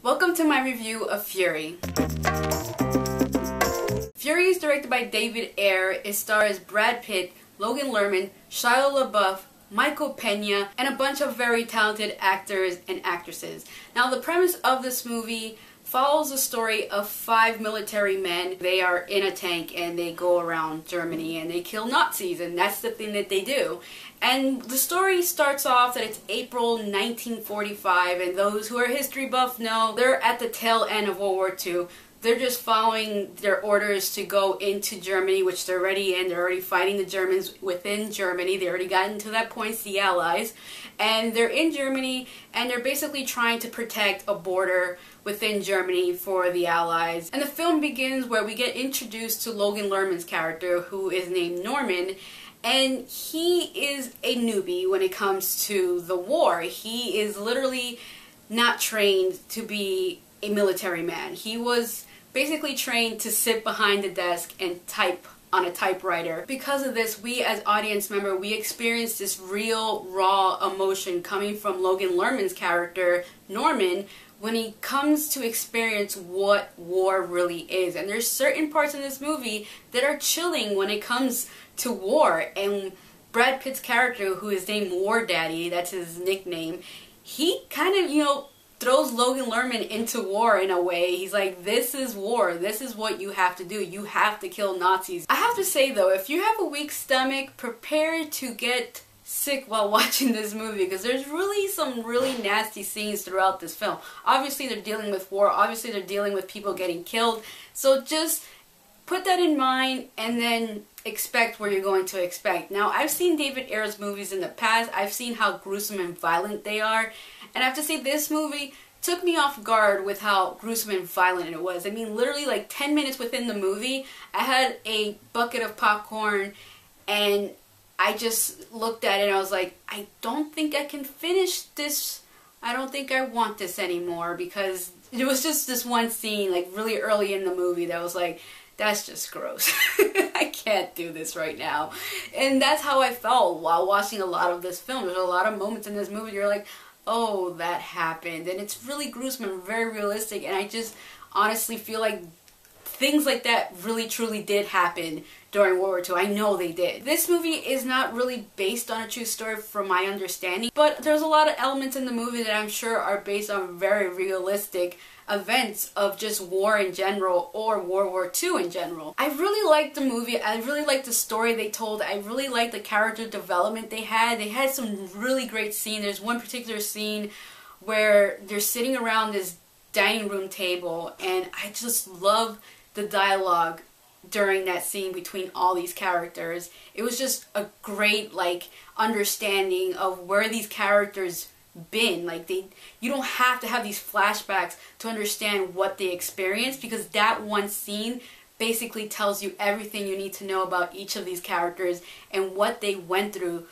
Welcome to my review of Fury. Fury is directed by David Ayer. It stars Brad Pitt, Logan Lerman, Shia LaBeouf, Michael Pena, and a bunch of very talented actors and actresses. Now, the premise of this movie follows the story of 5 military men. They are in a tank and they go around Germany and they kill Nazis, and that's the thing that they do. And the story starts off that it's April 1945, and those who are history buff know they're at the tail end of World War II. They're just following their orders to go into Germany, which they're already in. They're already fighting the Germans within Germany. They already gotten to that point, it's the Allies. And they're in Germany, and they're basically trying to protect a border within Germany for the Allies. And the film begins where we get introduced to Logan Lerman's character, who is named Norman. And he is a newbie when it comes to the war. He is literally not trained to be a military man. He was basically trained to sit behind the desk and type on a typewriter. Because of this, we as audience member, we experience this real raw emotion coming from Logan Lerman's character, Norman, when he comes to experience what war really is. And there's certain parts in this movie that are chilling when it comes to war. And Brad Pitt's character, who is named Wardaddy, that's his nickname, he kind of, throws Logan Lerman into war in a way. He's like, this is war. This is what you have to do. You have to kill Nazis. I have to say though, if you have a weak stomach, prepare to get sick while watching this movie, because there's really some really nasty scenes throughout this film. Obviously they're dealing with war. Obviously they're dealing with people getting killed. So just put that in mind and then expect what you're going to expect. Now, I've seen David Ayer's movies in the past. I've seen how gruesome and violent they are. And I have to say, this movie took me off guard with how gruesome and violent it was. I mean, literally like 10 minutes within the movie, I had a bucket of popcorn and I just looked at it and I was like, I don't think I can finish this. I don't think I want this anymore, because it was just this one scene like really early in the movie that was like, that's just gross. I can't do this right now. And that's how I felt while watching a lot of this film. There's a lot of moments in this movie you're like, oh, that happened. And it's really gruesome and very realistic. And I just honestly feel like things like that really truly did happen during World War II. I know they did. This movie is not really based on a true story from my understanding, but there's a lot of elements in the movie that I'm sure are based on very realistic events of just war in general, or World War II in general. I really liked the movie. I really liked the story they told. I really liked the character development they had. They had some really great scenes. There's one particular scene where they're sitting around this dining room table, and I just love the dialogue during that scene between all these characters. It was just a great understanding of where these characters been. You don't have to have these flashbacks to understand what they experienced, because that one scene basically tells you everything you need to know about each of these characters and what they went through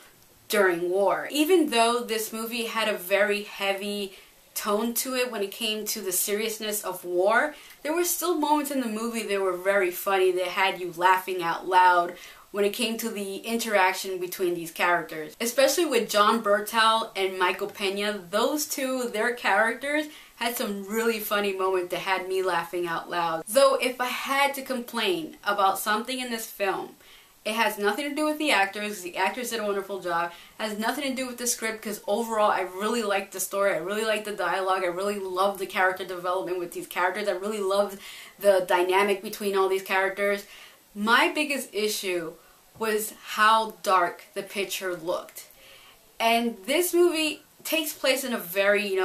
during war. Even though this movie had a very heavy tone to it when it came to the seriousness of war, there were still moments in the movie that were very funny, that had you laughing out loud when it came to the interaction between these characters. Especially with John Bertal and Michael Pena. Those two, their characters, had some really funny moments that had me laughing out loud. Though if I had to complain about something in this film, it has nothing to do with the actors. The actors did a wonderful job. It has nothing to do with the script, because overall I really liked the story. I really liked the dialogue. I really loved the character development with these characters. I really loved the dynamic between all these characters. My biggest issue was how dark the picture looked. And this movie takes place in a very,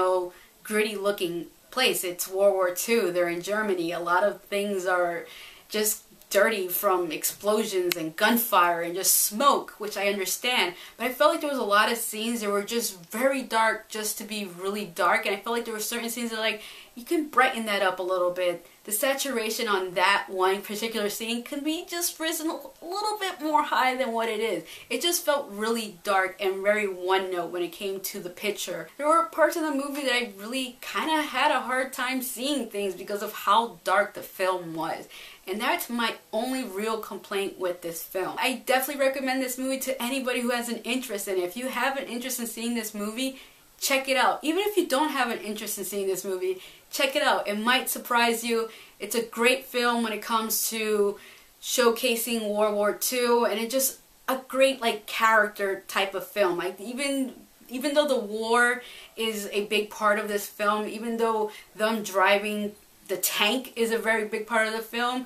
gritty looking place. It's World War II. They're in Germany. A lot of things are just dirty from explosions and gunfire and just smoke, which I understand. But I felt like there was a lot of scenes that were just very dark just to be really dark. And I felt like there were certain scenes that you can brighten that up a little bit. The saturation on that one particular scene can be just risen a little bit more high than what it is. It just felt really dark and very one note when it came to the picture. There were parts of the movie that I really kind of had a hard time seeing things because of how dark the film was. And that's my only real complaint with this film. I definitely recommend this movie to anybody who has an interest in it. If you have an interest in seeing this movie, check it out. Even if you don't have an interest in seeing this movie, check it out. It might surprise you. It's a great film when it comes to showcasing World War II, and it's just a great like character type of film. Like even though the war is a big part of this film, even though them driving the tank is a very big part of the film,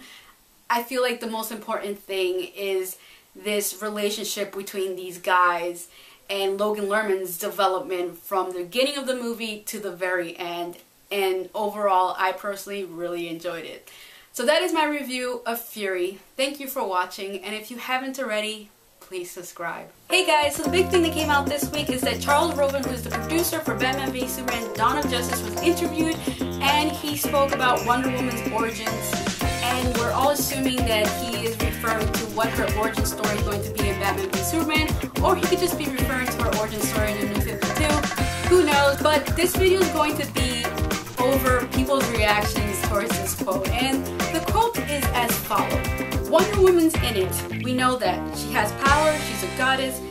I feel like the most important thing is this relationship between these guys and Logan Lerman's development from the beginning of the movie to the very end. And overall, I personally really enjoyed it. So that is my review of Fury. Thank you for watching, and if you haven't already, please subscribe. Hey guys, so the big thing that came out this week is that Charles Roven, who is the producer for Batman v Superman: Dawn of Justice, was interviewed, and he spoke about Wonder Woman's origins. And we're all assuming that he is referring to what her origin story is going to be in Batman v Superman, or he could just be referring to her origin story in the New 52. Who knows? But this video is going to be over people's reactions towards this quote, and the quote is as follows. Wonder Woman's in it. We know that. She has power, she's a goddess,